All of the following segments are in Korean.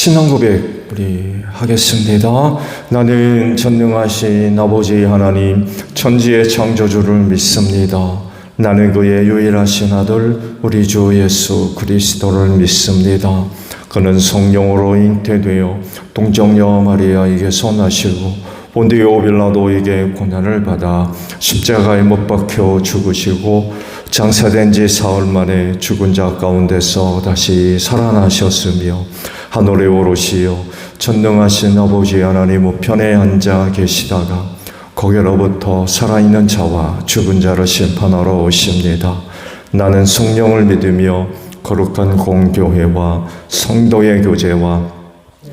신앙고백 우리 하겠습니다. 나는 전능하신 아버지 하나님 천지의 창조주를 믿습니다. 나는 그의 유일하신 아들 우리 주 예수 그리스도를 믿습니다. 그는 성령으로 잉태되어 동정녀 마리아에게서 나시고 본디오 빌라도에게 고난을 받아 십자가에 못 박혀 죽으시고 장사된 지 사흘 만에 죽은 자 가운데서 다시 살아나셨으며 하늘에 오르시어 전능하신 아버지 하나님 우편에 앉아 계시다가 거기로부터 살아있는 자와 죽은 자를 심판하러 오십니다. 나는 성령을 믿으며 거룩한 공교회와 성도의 교제와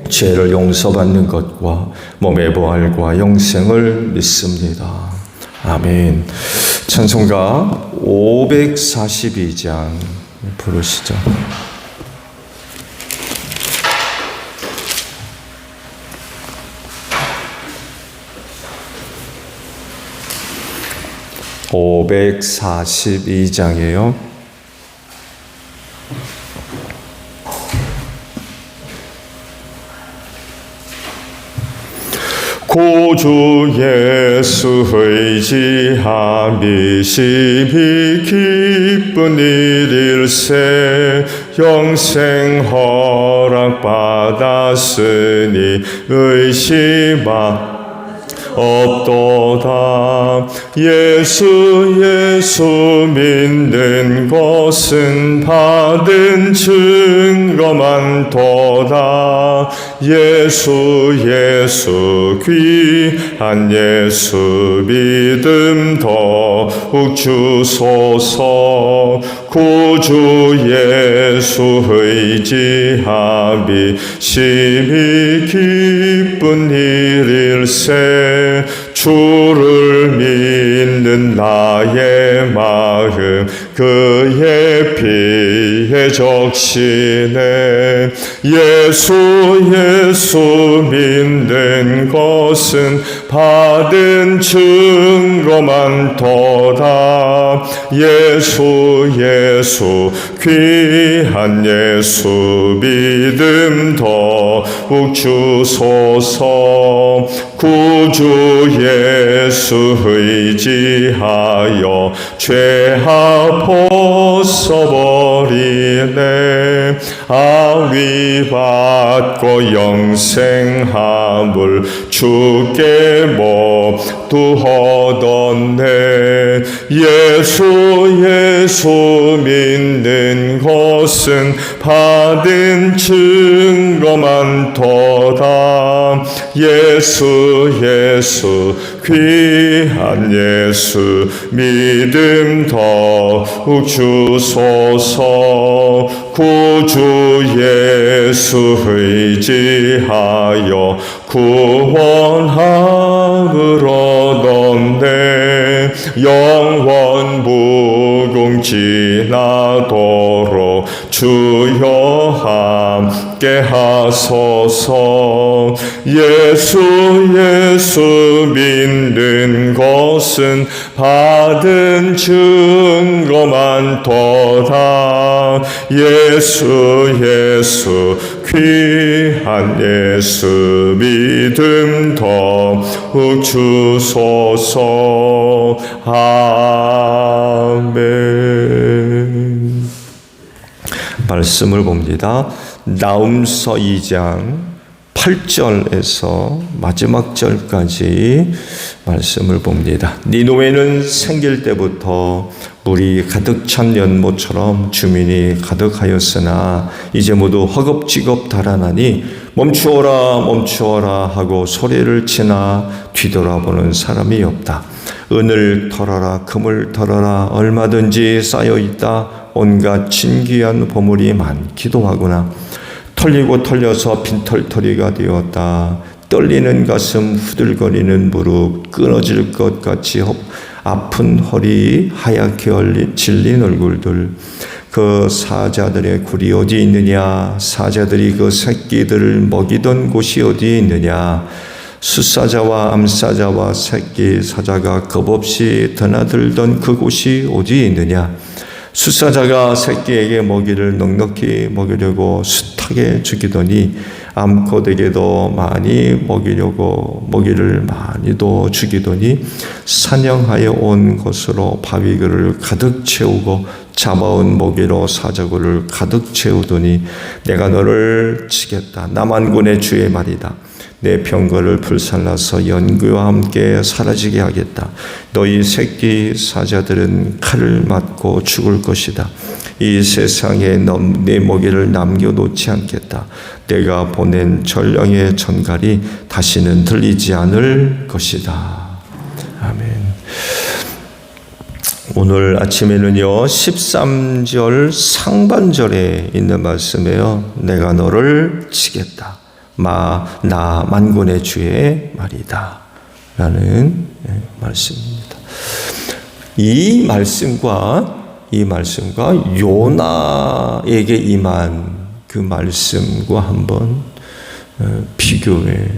죄를 용서받는 것과 몸의 부활과 영생을 믿습니다. 아멘. 찬송가 542장 부르시죠. (542장이에요) 구주 예수 의지하 미심히 기쁜 일일세 영생 허락받았으니 의심하 없도다. 예수 믿는 것은 받은 증거만 도다. 예수 귀한 예수 믿음 더욱 주소서. 구주 예수 의지함이 심히 기쁜 일일세. 주를 믿는 나의 마음 그의 피에 적시네. 예수 믿는 것은 받은 증거만 도다. 예수 귀한 예수 믿음 더욱 주소서. 구주 예수 의지하여 죄악 벗어버리네. 아위 받고 영생함을 주께 모두 얻었네. 예수 믿는 것은 받은 증거만 도다. 예수 귀한 예수 믿음 더욱 주소서. 구주 예수 의지하여 구원함을 얻었네. 영원 무궁지나도록 주여 함께 하소서. 예수 믿는 것은 받은 증거만 도다. 예수 귀한 예수 믿음 더욱 주소서. 아멘. 말씀을 봅니다. 나훔서 2장 8절에서 마지막 절까지 말씀을 봅니다. 니느웨는 생길 때부터 물이 가득 찬 연못처럼 주민이 가득하였으나 이제 모두 허겁지겁 달아나니 멈추어라 하고 소리를 치나 뒤돌아보는 사람이 없다. 은을 털어라, 금을 털어라, 얼마든지 쌓여있다. 온갖 진귀한 보물이 많기도 하구나. 털리고 털려서 빈털터리가 되었다. 떨리는 가슴, 후들거리는 무릎, 끊어질 것 같이 아픈 허리, 하얗게 질린 얼굴들. 그 사자들의 굴이 어디 있느냐? 사자들이 그 새끼들을 먹이던 곳이 어디 있느냐? 숫사자와 암사자와 새끼 사자가 겁없이 드나들던 그곳이 어디 있느냐? 숫사자가 새끼에게 먹이를 넉넉히 먹이려고 숱하게 죽이더니 암컷에게도 많이 먹이려고 먹이를 많이도 죽이더니 사냥하여 온 것으로 바위굴을 가득 채우고 잡아온 먹이로 사자굴을 가득 채우더니 내가 너를 치겠다. 남한군의 주의 말이다. 내 병거를 불살라서 연기와 함께 사라지게 하겠다. 너희 새끼 사자들은 칼을 맞고 죽을 것이다. 이 세상에 내 먹이를 남겨놓지 않겠다. 내가 보낸 전령의 전갈이 다시는 들리지 않을 것이다. 아멘. 오늘 아침에는요 13절 상반절에 있는 말씀이에요. 내가 너를 치겠다. 나 만군의 주의 말이다 라는 말씀입니다. 이 말씀과 요나에게 임한 그 말씀과 한번 비교해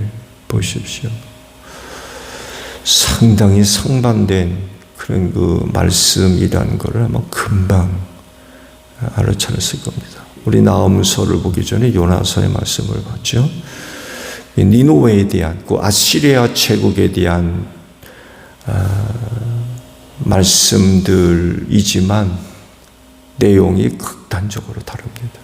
보십시오. 상당히 상반된 그런 그 말씀이라는 것을 아마 금방 알아차렸을 겁니다. 우리 나훔서를 보기 전에 요나서의 말씀을 봤죠. 니느웨에 대한 그 아시리아 제국에 대한 말씀들이지만 내용이 극단적으로 다릅니다.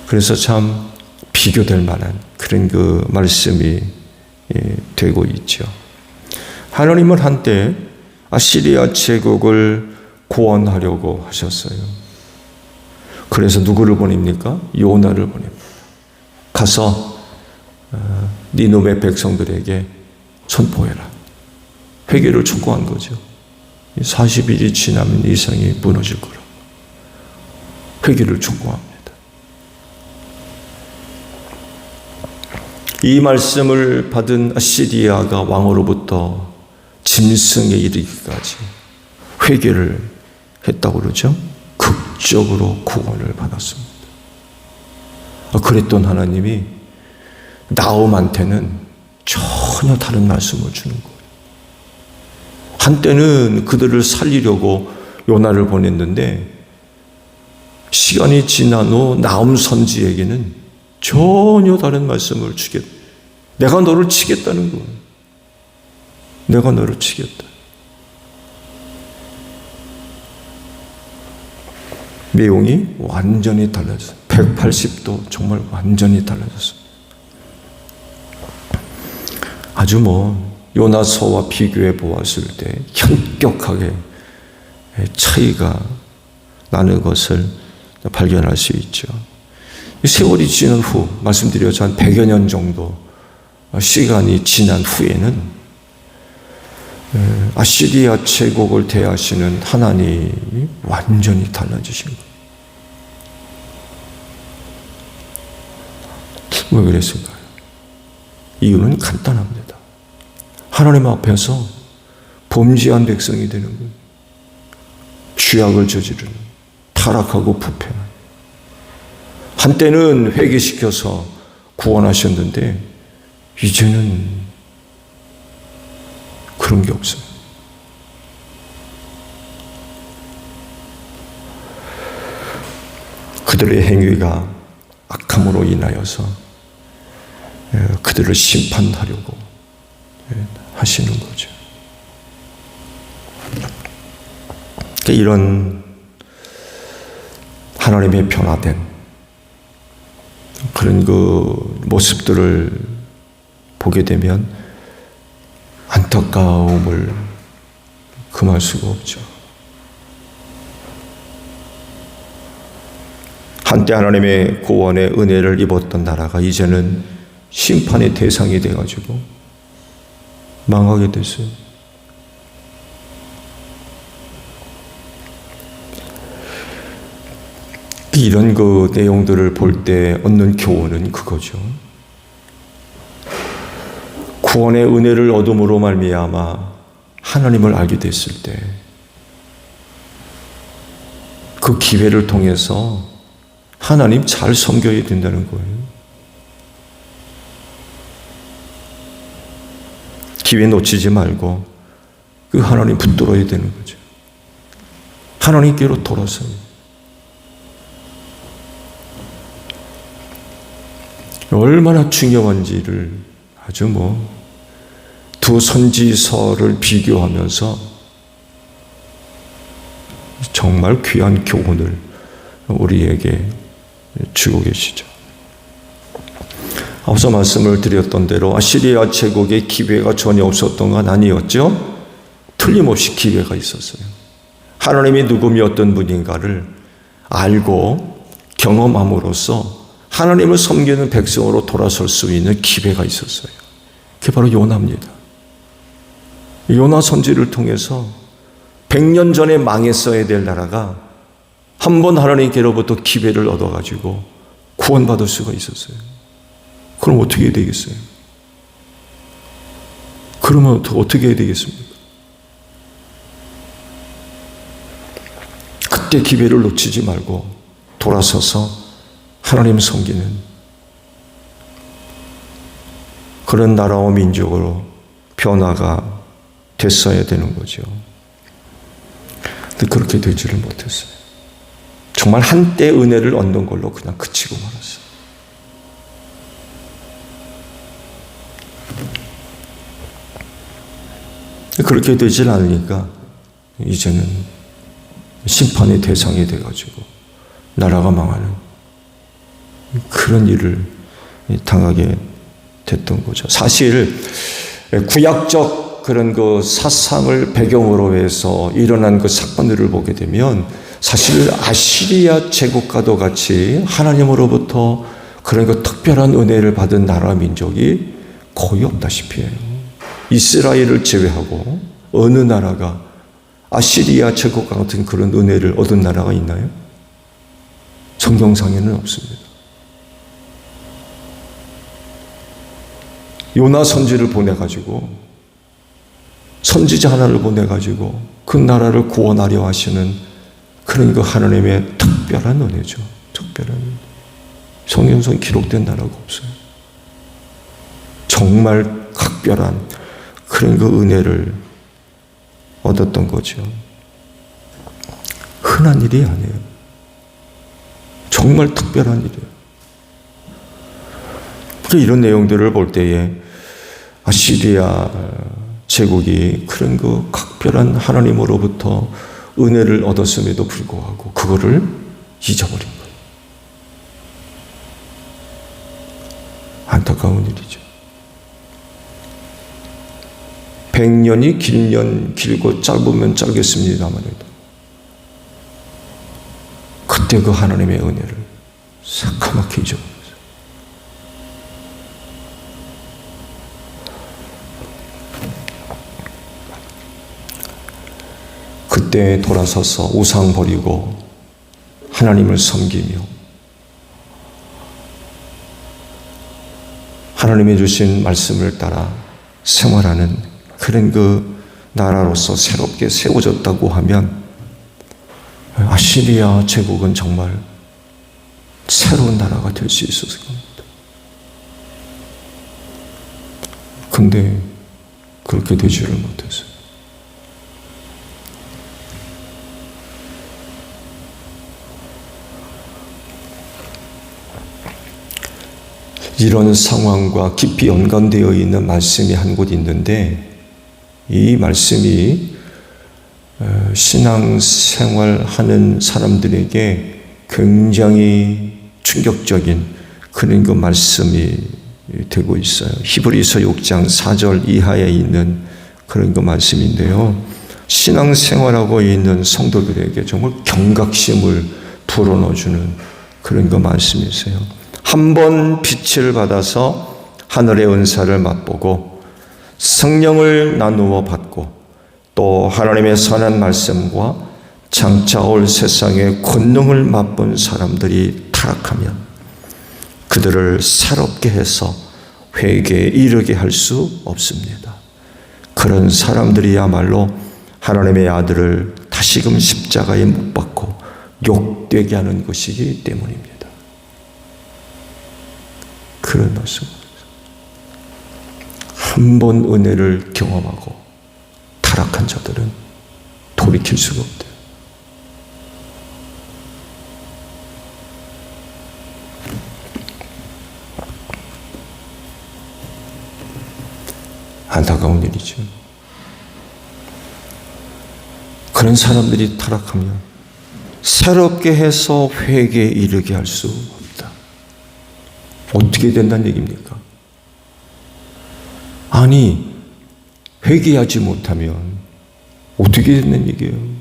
그래서 참 비교될 만한 그런 그 말씀이 되고 있죠. 하나님은 한때 아시리아 제국을 구원하려고 하셨어요. 그래서 누구를 보냅니까? 요나를 보냅니다. 가서 니느웨 백성들에게 선포해라. 회개를 촉구한 거죠. 40일이 지나면 이 성이 무너질 거라. 회개를 촉구합니다. 이 말씀을 받은 아시리아가 왕으로부터 짐승에 이르기까지 회개를 했다고 그러죠. 극적으로 구원을 받았습니다. 그랬던 하나님이 나홈한테는 전혀 다른 말씀을 주는 거예요. 한때는 그들을 살리려고 요나를 보냈는데 시간이 지난 후 나홈 선지에게는 전혀 다른 말씀을 주겠다. 내가 너를 치겠다는 거예요. 내가 너를 치겠다. 내용이 완전히 달라졌어요. 180도 정말 완전히 달라졌어요. 아주 요나서와 비교해 보았을 때 현격하게 차이가 나는 것을 발견할 수 있죠. 세월이 지난 후, 말씀드렸죠. 한 100여 년 정도 시간이 지난 후에는 아시리아 제국을 대하시는 하나님이 완전히 달라지신 거예요. 왜 그랬을까요? 이유는 간단합니다. 하나님 앞에서 범죄한 백성이 되는 거예요. 죄악을 저지르는, 타락하고 부패한. 한때는 회개시켜서 구원하셨는데 이제는 그런 게 없어요. 그들의 행위가 악함으로 인하여서 그들을 심판하려고 하시는 거죠. 이런 하나님의 변화된 그런 그 모습들을 보게 되면 안타까움을 금할 수가 없죠. 한때 하나님의 구원의 은혜를 입었던 나라가 이제는 심판의 대상이 돼가지고 망하게 됐어요. 이런 그 내용들을 볼 때 얻는 교훈은 그거죠. 구원의 은혜를 얻음으로 말미암아 하나님을 알게 됐을 때 그 기회를 통해서 하나님 잘 섬겨야 된다는 거예요. 기회 놓치지 말고 그 하나님 붙들어야 되는 거죠. 하나님께로 돌아서요. 얼마나 중요한지를 아주 두 선지서를 비교하면서 정말 귀한 교훈을 우리에게 주고 계시죠. 앞서 말씀을 드렸던 대로 아시리아 제국의 기회가 전혀 없었던 건 아니었죠. 틀림없이 기회가 있었어요. 하나님이 누구며 어떤 분인가를 알고 경험함으로써 하나님을 섬기는 백성으로 돌아설 수 있는 기회가 있었어요. 그게 바로 요나입니다. 요나 선지를 통해서 100년 전에 망했어야 될 나라가 한 번 하나님께로부터 기회를 얻어가지고 구원받을 수가 있었어요. 그럼 어떻게 해야 되겠어요? 그러면 어떻게 해야 되겠습니까? 그때 기회를 놓치지 말고 돌아서서 하나님 섬기는 그런 나라와 민족으로 변화가 됐어야 되는 거죠. 근데 그렇게 되지를 못했어요. 정말 한때 은혜를 얻는 걸로 그냥 그치고 말았어요. 그렇게 되질 않으니까 이제는 심판의 대상이 돼가지고 나라가 망하는 그런 일을 당하게 됐던 거죠. 사실 구약적 그런 그 사상을 배경으로 해서 일어난 그 사건들을 보게 되면 사실 아시리아 제국과도 같이 하나님으로부터 그런 그 특별한 은혜를 받은 나라 민족이 거의 없다시피 해요. 이스라엘을 제외하고 어느 나라가 아시리아 제국과 같은 그런 은혜를 얻은 나라가 있나요? 성경상에는 없습니다. 요나 선지를 보내가지고 선지자 하나를 보내가지고 그 나라를 구원하려 하시는 그런 그 하나님의 특별한 은혜죠. 특별한 은혜. 성경상에 기록된 나라가 없어요. 정말 각별한 그런 그 은혜를 얻었던 거죠. 흔한 일이 아니에요. 정말 특별한 일이에요. 이런 내용들을 볼 때에 아시리아 제국이 그런 그 각별한 하나님으로부터 은혜를 얻었음에도 불구하고 그거를 잊어버린 거예요. 안타까운 일이죠. 100년이 길면 길고 짧으면 짧겠습니다만 해도 그때 그 하나님의 은혜를 새카맣게 잊어버렸어요. 그때 돌아서서 우상 버리고 하나님을 섬기며 하나님이 주신 말씀을 따라 생활하는 그런 그 나라로서 새롭게 세워졌다고 하면 아시리아 제국은 정말 새로운 나라가 될 수 있었을 겁니다. 근데 그렇게 되지를 못했어요. 이런 상황과 깊이 연관되어 있는 말씀이 한 곳 있는데 이 말씀이 신앙생활하는 사람들에게 굉장히 충격적인 그런 그 말씀이 되고 있어요. 히브리서 6장 4절 이하에 있는 그런 그 말씀인데요. 신앙생활하고 있는 성도들에게 정말 경각심을 불어넣어주는 그런 그 말씀이세요. 한 번 빛을 받아서 하늘의 은사를 맛보고 성령을 나누어 받고 또 하나님의 선한 말씀과 장차 올 세상의 권능을 맛본 사람들이 타락하면 그들을 새롭게 해서 회개에 이르게 할 수 없습니다. 그런 사람들이야말로 하나님의 아들을 다시금 십자가에 못 박고 욕되게 하는 것이기 때문입니다. 그런 말씀. 한 번 은혜를 경험하고 타락한 자들은 돌이킬 수가 없대요. 안타까운 일이죠. 그런 사람들이 타락하면 새롭게 해서 회개에 이르게 할 수 없다. 어떻게 된다는 얘기입니까? 아니, 회개하지 못하면 어떻게 된다는 얘기예요?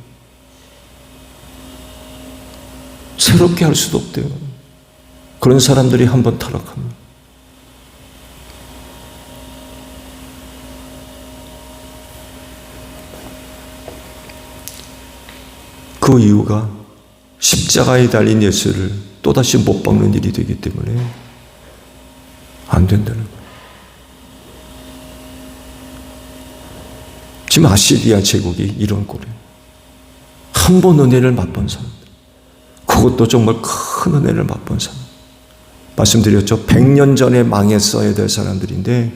새롭게 할 수도 없대요. 그런 사람들이 한번 타락하면. 그 이유가 십자가에 달린 예수를 또다시 못 박는 일이 되기 때문에 안 된다는 거예요. 지금 아시리아 제국이 이런 꼴이에요. 한 번 은혜를 맛본 사람, 그것도 정말 큰 은혜를 맛본 사람. 말씀드렸죠. 100년 전에 망했어야 될 사람들인데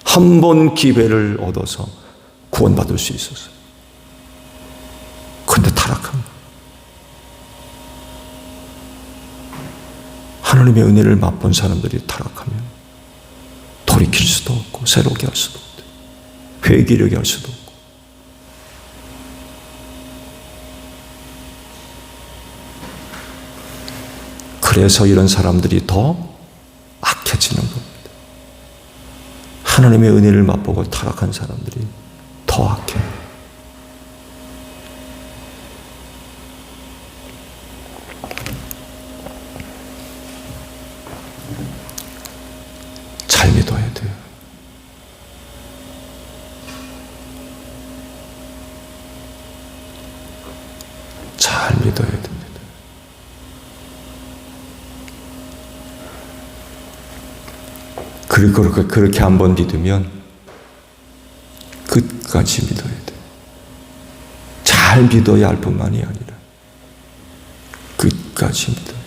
한 번 기회를 얻어서 구원받을 수 있었어요. 그런데 타락합니다. 하나님의 은혜를 맛본 사람들이 타락하면 돌이킬 수도 없고 새롭게 할 수도 없고 회개하게 할 수도 없고. 그래서 이런 사람들이 더 악해지는 겁니다. 하나님의 은혜를 맛보고 타락한 사람들이 더 악해. 잘 믿어야 돼요. 잘 믿어야 됩니다. 그리고 그렇게 한번 믿으면 끝까지 믿어야 돼요. 잘 믿어야 할 뿐만이 아니라 끝까지 믿어야 돼요.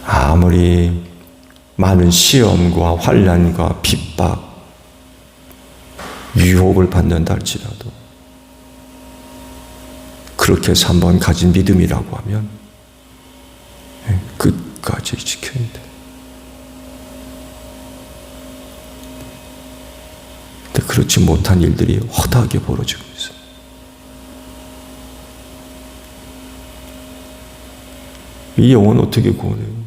아무리 많은 시험과 환난과 핍박, 유혹을 받는다 할지라도 그렇게 해서 한번 가진 믿음이라고 하면 끝까지 지켜야 돼. 근데 그렇지 못한 일들이 허다하게 벌어지고 있어요. 이 영혼 어떻게 구원해요?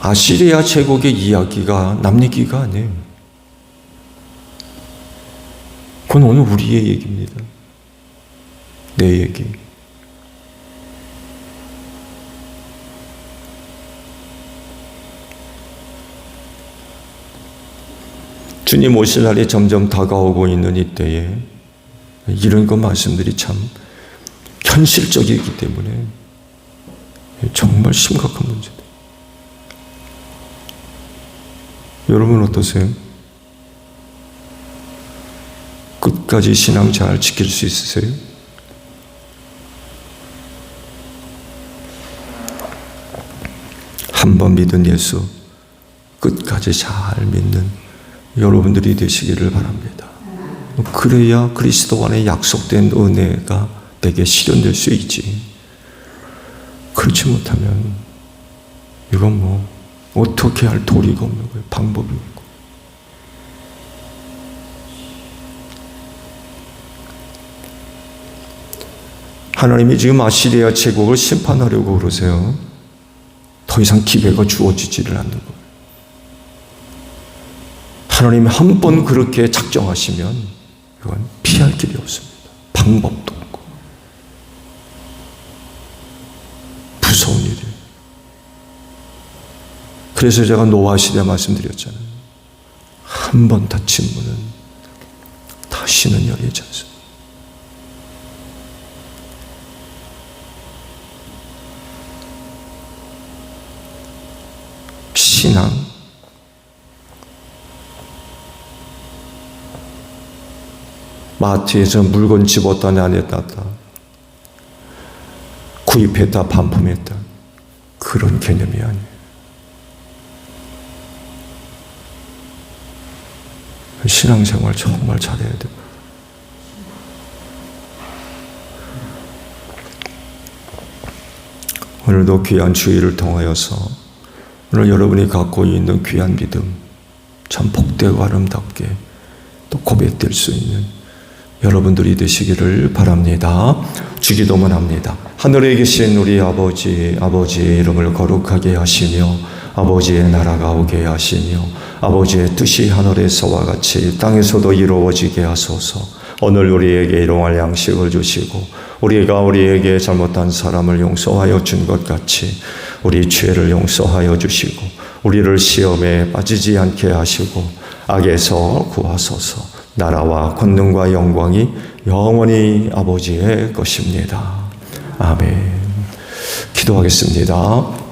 아시리아 제국의 이야기가 남 얘기가 아니에요. 그건 오늘 우리의 얘기입니다. 내 얘기. 주님 오실 날이 점점 다가오고 있는 이때에 이런 것 말씀들이 참 현실적이기 때문에 정말 심각한 문제다. 여러분 어떠세요? 끝까지 신앙 잘 지킬 수 있으세요? 한 번 믿은 예수 끝까지 잘 믿는 여러분들이 되시기를 바랍니다. 그래야 그리스도 안에 약속된 은혜가 내게 실현될 수 있지. 그렇지 못하면 이건 어떻게 할 도리가 없는 거예요. 방법이 없고. 하나님이 지금 아시리아 제국을 심판하려고 그러세요. 더 이상 기회가 주어지지를 않는 거예요. 하나님이 한 번 그렇게 작정하시면 이건 피할 길이 없습니다. 방법도 없고. 무서운 일이에요. 그래서 제가 노아 시대 말씀드렸잖아요. 한 번 닫힌 문은 다시는 열리지 않습니다. 신앙, 마트에서 물건 집었다 내놨다, 구입했다 반품했다, 그런 개념이 아니에요. 신앙생활 정말 잘해야 됩니다. 오늘도 귀한 주의를 통하여서 오늘 여러분이 갖고 있는 귀한 믿음 참 복되고 아름답게 또 고백될 수 있는 여러분들이 되시기를 바랍니다. 주기도문 합니다. 하늘에 계신 우리 아버지, 아버지의 이름을 거룩하게 하시며 아버지의 나라가 오게 하시며 아버지의 뜻이 하늘에서와 같이 땅에서도 이루어지게 하소서. 오늘 우리에게 일용할 양식을 주시고 우리가 우리에게 잘못한 사람을 용서하여 준 것 같이 우리 죄를 용서하여 주시고 우리를 시험에 빠지지 않게 하시고 악에서 구하소서. 나라와 권능과 영광이 영원히 아버지의 것입니다. 아멘. 기도하겠습니다.